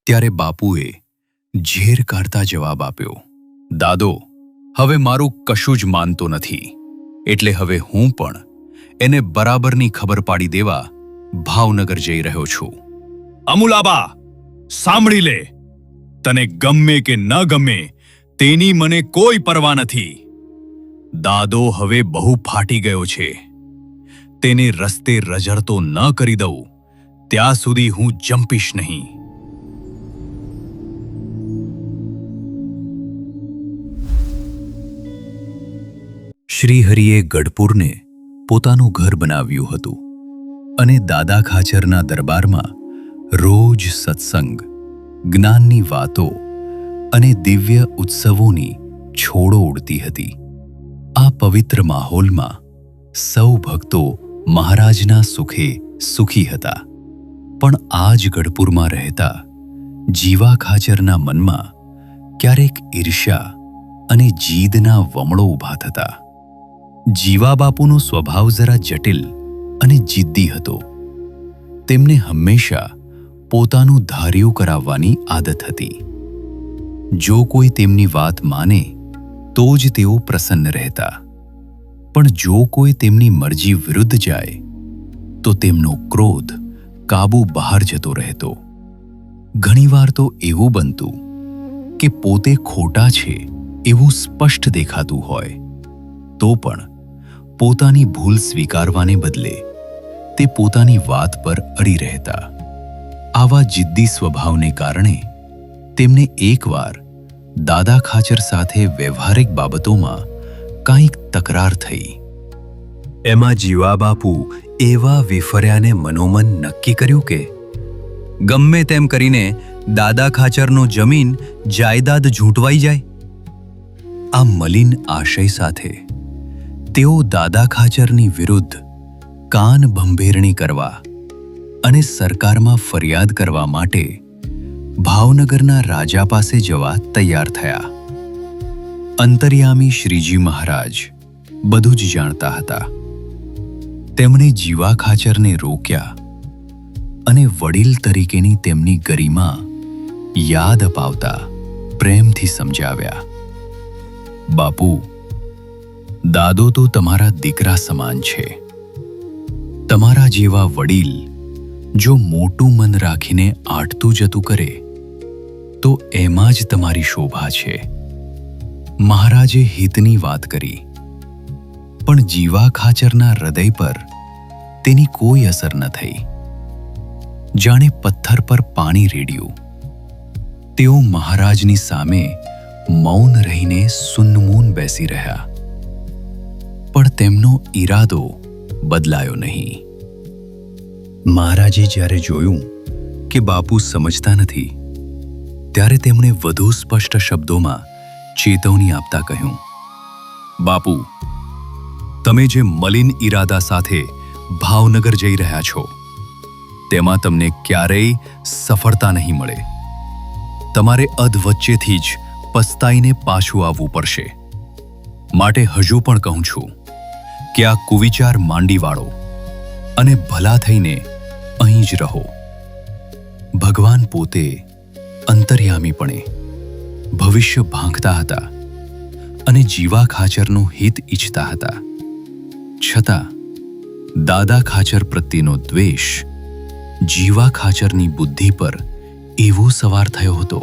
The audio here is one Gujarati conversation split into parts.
ત્યારે બાપુએ ઝેર કાઢતા જવાબ આપ્યો, દાદો, હવે મારું કશું જ માનતો નથી, એટલે હવે હું પણ એને બરાબરની ખબર પાડી દેવા ભાવનગર જઈ રહ્યો છું. અમુલાબા, સાંભળી લે. તને ગમે કે ન ગમે તેની મને કોઈ પરવા નથી. દાદો હવે બહુ ફાટી ગયો છે. તેને રસ્તે રઝળતો ન કરી દઉં ત્યાં સુધી હું જંપીશ નહીં. શ્રીહરિએ ગઢપુરને પોતાનું ઘર બનાવ્યું હતું અને દાદા ખાચરના દરબારમાં રોજ સત્સંગ, જ્ઞાનની વાતો અને દિવ્ય ઉત્સવોની છોડો ઉડતી હતી. આ પવિત્ર માહોલમાં સૌ ભક્તો મહારાજના સુખે સુખી હતા. પણ આ જ ગઢપુરમાં રહેતા જીવા ખાચરના મનમાં ક્યારેક ઈર્ષ્યા અને જીદના વમળો ઊભા થતા. જીવા બાપુનો સ્વભાવ જરા જટિલ અને જિદ્દી હતો. તેમને હંમેશા પોતાનું ધાર્યું કરાવવાની આદત હતી. જો કોઈ તેમની વાત માને તો જ તેઓ પ્રસન્ન રહેતા, પણ જો કોઈ તેમની મરજી વિરુદ્ધ જાય તો તેમનો ક્રોધ કાબુ બહાર જતો રહેતો. ઘણીવાર તો એવું બનતું કે પોતે ખોટા છે એવું સ્પષ્ટ દેખાતું હોય તો પણ પોતાની ભૂલ સ્વીકારવાને બદલે તે પોતાની વાત પર અડી રહેતા. આવા જિદ્દી સ્વભાવને કારણે તેમને એકવાર દાદા ખાચર સાથે વ્યવહારિક બાબતોમાં કાંઈક તકરાર થઈ. એમાં જીવા બાપુ એવા વિફર્યાને મનોમન નક્કી કર્યું કે ગમે તેમ કરીને દાદા ખાચરનો જમીન જાયદાદ ઝૂંટવાઈ જાય. આ મલિન આશય સાથે તેઓ દાદા ખાચરની વિરુદ્ધ કાન ભંભેરણી કરવા અને સરકારમાં ફરિયાદ કરવા માટે ભાવનગરના રાજા પાસે જવા તૈયાર થયા. અંતર્યામી શ્રીજી મહારાજ બધું જ જાણતા હતા. તેમણે જીવા ખાચરને રોક્યા અને વડીલ તરીકેની તેમની ગરિમા યાદ અપાવતા પ્રેમથી સમજાવ્યા. બાપુ, દાદો તો તમારા દીકરા સમાન છે. તમારા જેવા વડીલ જો મોટું મન રાખીને આટતું જતું કરે તો એમાં જ તમારી શોભા છે. મહારાજે હિતની વાત કરી, પણ જીવા ખાચરના હૃદય પર તેની કોઈ અસર ન થઈ. જાણે પથ્થર પર પાણી રેડ્યું. તેઓ મહારાજની સામે મૌન રહીને સુન્નમૂન બેસી રહ્યા. પણ તેમનો ઈરાદો બદલાયો નહીં. મહારાજે જ્યારે જોયું કે બાપુ સમજતા નથી, ત્યારે તેમણે વધુ સ્પષ્ટ શબ્દોમાં ચેતવણી આપતા કહ્યું, બાપુ, તમે જે મલિન ઈરાદા સાથે ભાવનગર જઈ રહ્યા છો તેમાં તમને ક્યારેય સફળતા નહીં મળે. તમારે અધવચ્ચેથી જ પસ્તાઈને પાછું આવવું પડશે. માટે હજુ પણ કહું છું કે આ કુવિચાર માંડી વાળો અને ભલા થઈને અહીં જ રહો. ભગવાન પોતે અંતર્યામીપણે ભવિષ્ય ભાંખતા હતા અને જીવા ખાચરનું હિત ઈચ્છતા હતા. છતાં દાદા ખાચર પ્રત્યેનો દ્વેષ જીવા ખાચરની બુદ્ધિ પર એવો સવાર થયો હતો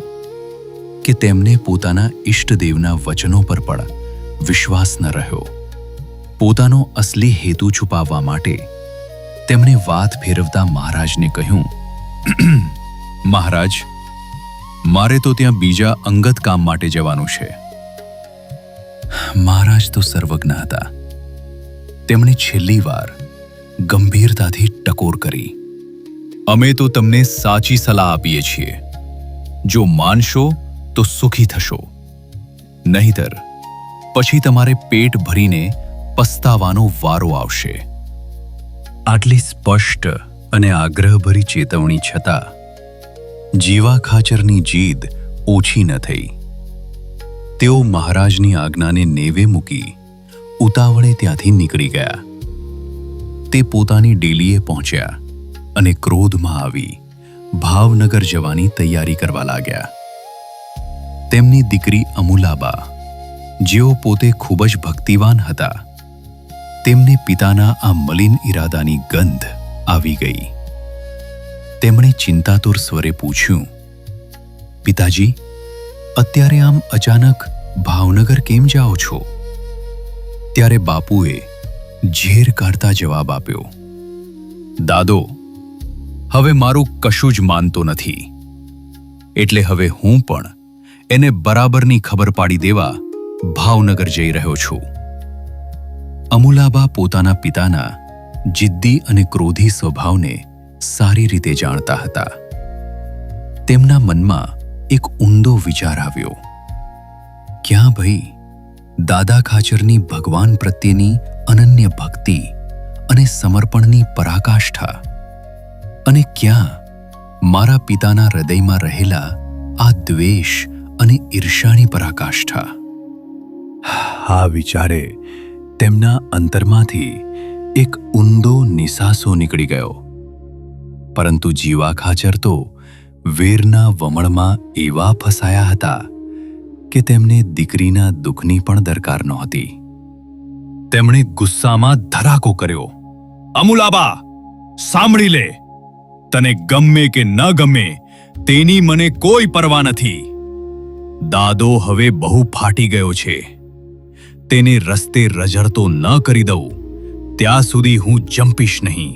કે તેમને પોતાના ઈષ્ટદેવના વચનો પર પણ વિશ્વાસ ન રહ્યો. પોતાનો અસલી હેતુ છુપાવવા માટે તેમણે વાત ફેરવતા મહારાજને કહ્યું, મહારાજ, મારે તો ત્યાં બીજા અંગત કામ માટે જવાનું છે. મહારાજ તો સર્વજ્ઞ હતા. તેમણે છેલ્લી વાર ગંભીરતાથી ટકોર કરી, અમે તો તમને સાચી સલાહ આપીએ છીએ. જો માનશો તો સુખી થશો, નહીંતર પછી તમારે પેટ ભરીને પસ્તાવાનો વારો આવશે. આટલી સ્પષ્ટ અને આગ્રહભરી ચેતવણી છતાં જીવા ખાચરની જીદ ઓછી ન થઈ. તેઓ મહારાજની આજ્ઞાને નેવે મૂકી ઉતાવળે ત્યાંથી નીકળી ગયા. તે પોતાની ડેલીએ પહોંચ્યા અને ક્રોધમાં આવી ભાવનગર જવાની તૈયારી કરવા લાગ્યા. તેમની દીકરી અમુલાબા, જેઓ પોતે ખૂબ જ ભક્તિવાન હતા, તેમને પિતાના આ મલિન ઈરાદાની ગંધ આવી ગઈ. તેમણે ચિંતાતુર સ્વરે પૂછ્યું, પિતાજી, અત્યારે આમ અચાનક ભાવનગર કેમ જાઓ છો? ત્યારે બાપુએ ઝેર કાઢતા જવાબ આપ્યો, દાદો, હવે મારું કશું જ માનતો નથી, એટલે હવે હું પણ એને બરાબરની ખબર પાડી દેવા ભાવનગર જઈ રહ્યો છું. અમુલાબા પોતાના પિતાના જિદ્દી અને ક્રોધી સ્વભાવને સારી રીતે જાણતા હતા. તેમના મનમાં એક ઊંડો વિચાર આવ્યો, ક્યાં ભાઈ દાદા ખાચરની ભગવાન પ્રત્યેની અનન્ય ભક્તિ અને સમર્પણની પરાકાષ્ઠા, અને ક્યાં મારા પિતાના હૃદયમાં રહેલા આ દ્વેષ અને ઈર્ષાની પરાકાષ્ઠા? આ વિચારે તેમના અંતરમાંથી એક ઊંડો નિસાસો નીકળી ગયો. પરંતુ જીવા ખાચર તો વેરના વમળમાં એવા ફસાયા હતા કે તેમને દીકરીના દુઃખની પણ દરકાર નહોતી. તેમણે ગુસ્સામાં ધરાકો કર્યો, અમુલાબા, સાંભળી લે, તને ગમે કે ન ગમે તેની મને કોઈ પરવા નથી. દાદો હવે બહુ ફાટી ગયો છે. તેને રસ્તે રઝળતો ન કરી દઉં ત્યાં સુધી હું જંપીશ નહીં.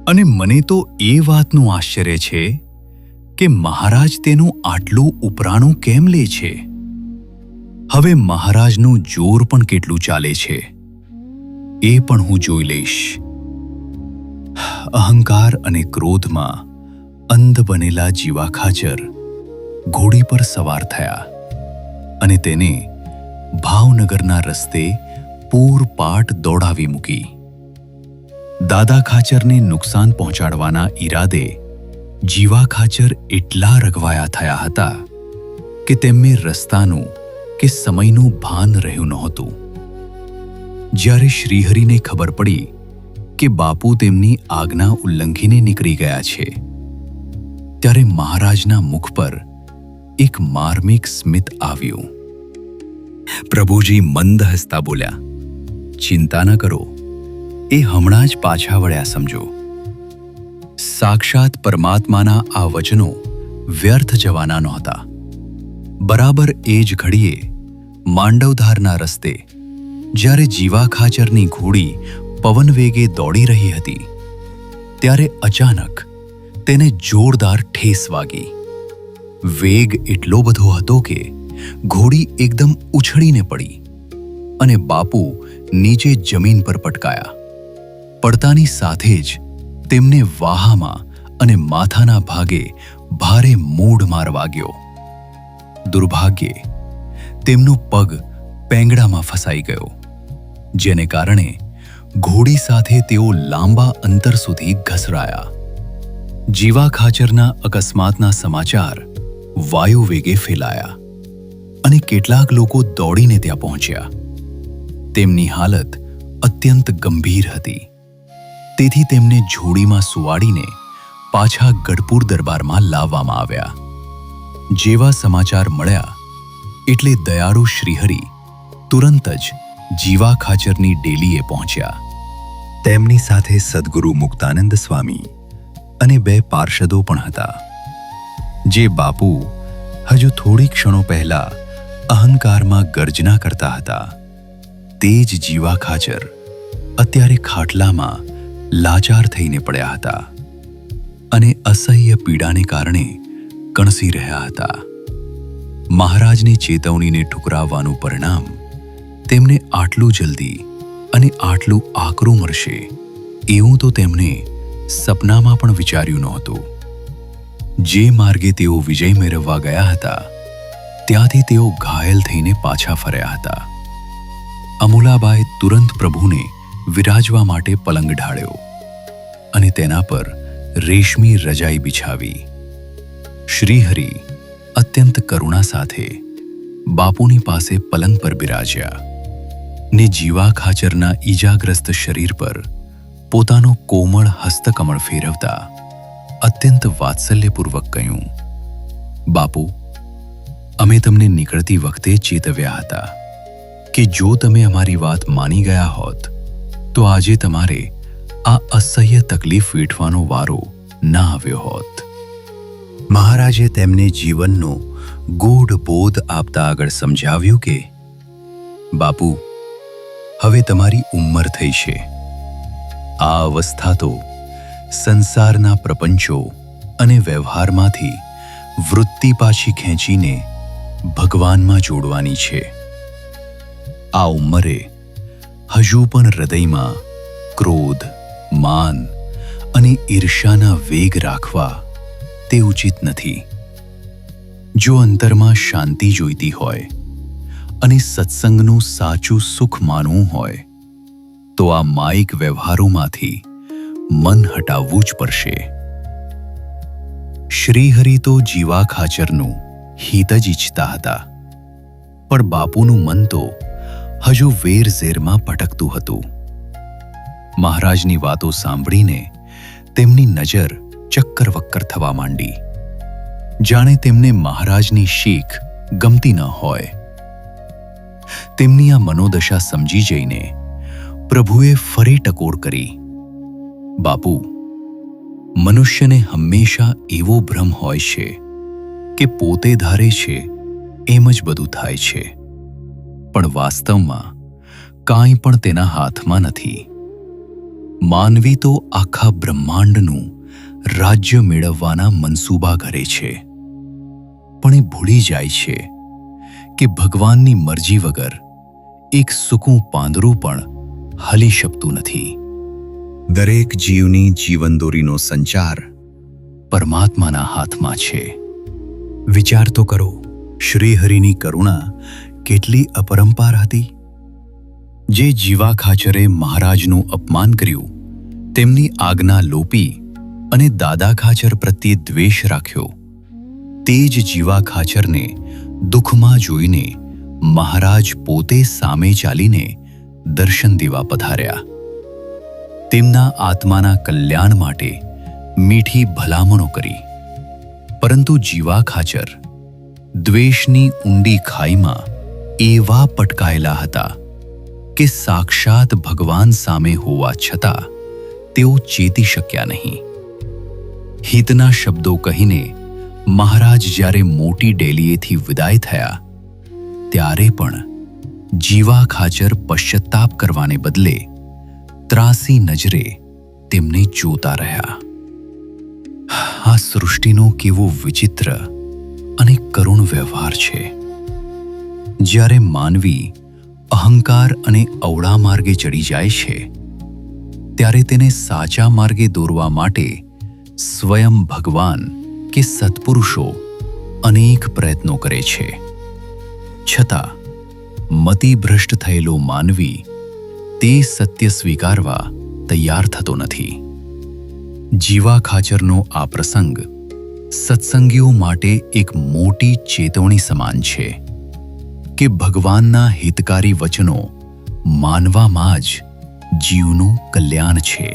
અને મને તો એ વાતનું આશ્ચર્ય છે કે મહારાજ તેનું આટલું ઉપરાણું કેમ લે છે? હવે મહારાજનું જોર પણ કેટલું ચાલે છે એ પણ હું જોઈ લઈશ. અહંકાર અને ક્રોધમાં અંધ બનેલા જીવા ખાચર ઘોડી પર સવાર થયા અને તેને ભાવનગરના રસ્તે પૂરપાટ દોડાવી મૂકી. દાદા ખાચરને નુકસાન પહોંચાડવાના ઈરાદે જીવા ખાચર એટલા રઘવાયા થયા હતા કે તેમને રસ્તાનું કે સમયનું ભાન રહ્યું નહોતું. જ્યારે શ્રીહરિને ખબર પડી કે બાપુ તેમની આજ્ઞા ઉલ્લંઘીને નીકળી ગયા છે, ત્યારે મહારાજના મુખ પર એક માર્મિક સ્મિત આવ્યું. પ્રભુજી મંદ હસતા બોલ્યા, ચિંતા ન કરો, એ હમણાં જ પાછા વળ્યા સમજો. સાક્ષાત પરમાત્માના આ વચનો વ્યર્થ જવાના નહોતા. બરાબર એ જ ઘડીએ માંડવધારના રસ્તે જ્યારે જીવા ખાચરની ઘોડી પવન વેગે દોડી રહી હતી, ત્યારે અચાનક તેને જોરદાર ઠેસ વાગી. વેગ એટલો બધો હતો કે ઘોડી એકદમ ઉછળીને પડી અને બાપુ નીચે જમીન પર પટકાયા. પડતાની સાથે જ તેમને વાહામાં અને માથાના ભાગે ભારે મૂઢ માર વાગ્યો. દુર્ભાગ્યે તેમનો પગ પેંગડામાં ફસાઈ ગયો, જેને કારણે ઘોડી સાથે તેઓ લાંબા અંતર સુધી ઘસરાયા. જીવા ખાચરના અકસ્માતના સમાચાર વાયુ વેગે ફેલાયા અને કેટલાક લોકો દોડીને ત્યાં પહોંચ્યા. તેમની હાલત અત્યંત ગંભીર હતી, તેથી તેમને જોડીમાં સુવાડીને પાછા ગઢપુર દરબારમાં લાવવામાં આવ્યા. જેવા સમાચાર મળ્યા એટલે દયાળુ શ્રીહરિ તુરંત જ જીવા ખાચરની ડેલીએ પહોંચ્યા. તેમની સાથે સદ્ગુરુ મુક્તાનંદ સ્વામી અને 2 પાર્ષદો પણ હતા, જે બાપુ હજુ થોડી ક્ષણો પહેલા અહંકારમાં ગર્જના કરતા હતા. તે જ જીવા ખાચર અત્યારે ખાટલામાં લાચાર થઈને પડ્યા હતા અને અસહ્ય પીડાને કારણે કણસી રહ્યા હતા. મહારાજની ચેતવણીને ઠુકરાવવાનું પરિણામ તેમને આટલું જલ્દી અને આટલું આકરું મળશે એવું તો તેમને સપનામાં પણ વિચાર્યું નહોતું. જે માર્ગે તેઓ વિજય મેળવવા ગયા હતા, ત્યાંથી તેઓ ઘાયલ થઈને પાછા ફર્યા હતા. અમુલાબાએ તુરંત પ્રભુને વિરાજવા માટે પલંગ ઢાળ્યો અને તેના પર રેશમી રજાઈ બિછાવી. શ્રીહરિ અત્યંત કરુણા સાથે બાપુની પાસે પલંગ પર બિરાજ્યા ને જીવા ખાચરના ઈજાગ્રસ્ત શરીર પર પોતાનો કોમળ હસ્તકમળ ફેરવતા અત્યંત વાત્સલ્યપૂર્વક કહ્યું, બાપુ, અમે તમને નીકળતી વખતે ચેતવ્યા હતા કે જો તમે અમારી વાત માની ગયા હોત તો આજે તમારે આ અસહ્ય તકલીફ વેઠવાનો વારો ના આવ્યો હોત. મહારાજે તેમને જીવનનો ગૂઢ બોધ આપતા આગળ સમજાવ્યું કે બાપુ, હવે તમારી ઉંમર થઈ છે. આ અવસ્થા તો સંસારના પ્રપંચો અને વ્યવહારમાંથી વૃત્તિ પાછી ખેંચીને ભગવાનમાં જોડવાની છે. આ ઉંમરે હજુ પણ હૃદયમાં ક્રોધ, માન અને ઈર્ષાના વેગ રાખવા તે ઉચિત નથી. જો અંતરમાં શાંતિ જોઈતી હોય અને સત્સંગનું સાચું સુખ માનવું હોય તો આ માયિક વ્યવહારોમાંથી મન હટાવવું જ પડશે. શ્રીહરિ તો જીવા ખાચરનું હિત જ ઈચ્છતા હતા, પણ બાપુનું મન તો હજુ વેરઝેરમાં ભટકતું હતું. મહારાજની વાતો સાંભળીને તેમની નજર ચક્કર વક્કર થવા માંડી, જાણે તેમને મહારાજની શીખ ગમતી ન હોય. તેમની આ મનોદશા સમજી જઈને પ્રભુએ ફરી ટકોર કરી, બાપુ, મનુષ્યને હંમેશા એવો ભ્રમ હોય છે કે પોતે ધારે છે એમ જ બધું થાય છે, પણ વાસ્તવમાં કાંઈ પણ તેના હાથમાં નથી. માનવી તો આખા બ્રહ્માંડનું રાજ્ય મેળવવાના મનસૂબા ઘરે છે, પણ એ ભૂલી જાય છે કે ભગવાનની મરજી વગર એક સૂકું પાંદડું પણ હલી શકતું નથી. દરેક જીવની જીવનદોરીનો સંચાર પરમાત્માના હાથમાં છે. વિચાર તો કરો, શ્રીહરિની કરુણા કેટલી અપરંપાર હતી. જે જીવા ખાચરે મહારાજનું અપમાન કર્યું, તેમની આજ્ઞા લોપી અને દાદા ખાચર પ્રત્યે દ્વેષ રાખ્યો, તે જ જીવા ખાચરને દુઃખમાં જોઈને મહારાજ પોતે સામે ચાલીને દર્શન દેવા પધાર્યા. તેમના આત્માના કલ્યાણ માટે મીઠી ભલામણો કરી, પરંતુ જીવા ખાચર દ્વેષની ઊંડી ખાઈમાં એવા પટકાયેલા હતા કે સાક્ષાત ભગવાન સામે હોવા છતાં તેઓ ચેતી શક્યા નહીં. હિતના શબ્દો કહીને મહારાજ જ્યારે મોટી ડેલીએથી વિદાય થયા ત્યારે પણ જીવા ખાચર પશ્ચાતાપ કરવાને બદલે ત્રાસી નજરે તેમને જોતા રહ્યા. આ સૃષ્ટિનો કેવો વિચિત્ર અને કરુણ વ્યવહાર છે. જ્યારે માનવી અહંકાર અને અવળા માર્ગે ચડી જાય છે ત્યારે તેને સાચા માર્ગે દોરવા માટે સ્વયં ભગવાન કે સત્પુરુષો અનેક પ્રયત્નો કરે છે, છતાં મતિભ્રષ્ટ થયેલો માનવી તે સત્ય સ્વીકારવા તૈયાર થતો નથી. જીવા ખાચરનો આ પ્રસંગ સત્સંગીઓ માટે એક મોટી ચેતવણી સમાન છે કે ભગવાનના હિતકારી વચનો માનવામાં જ જીવનું કલ્યાણ છે.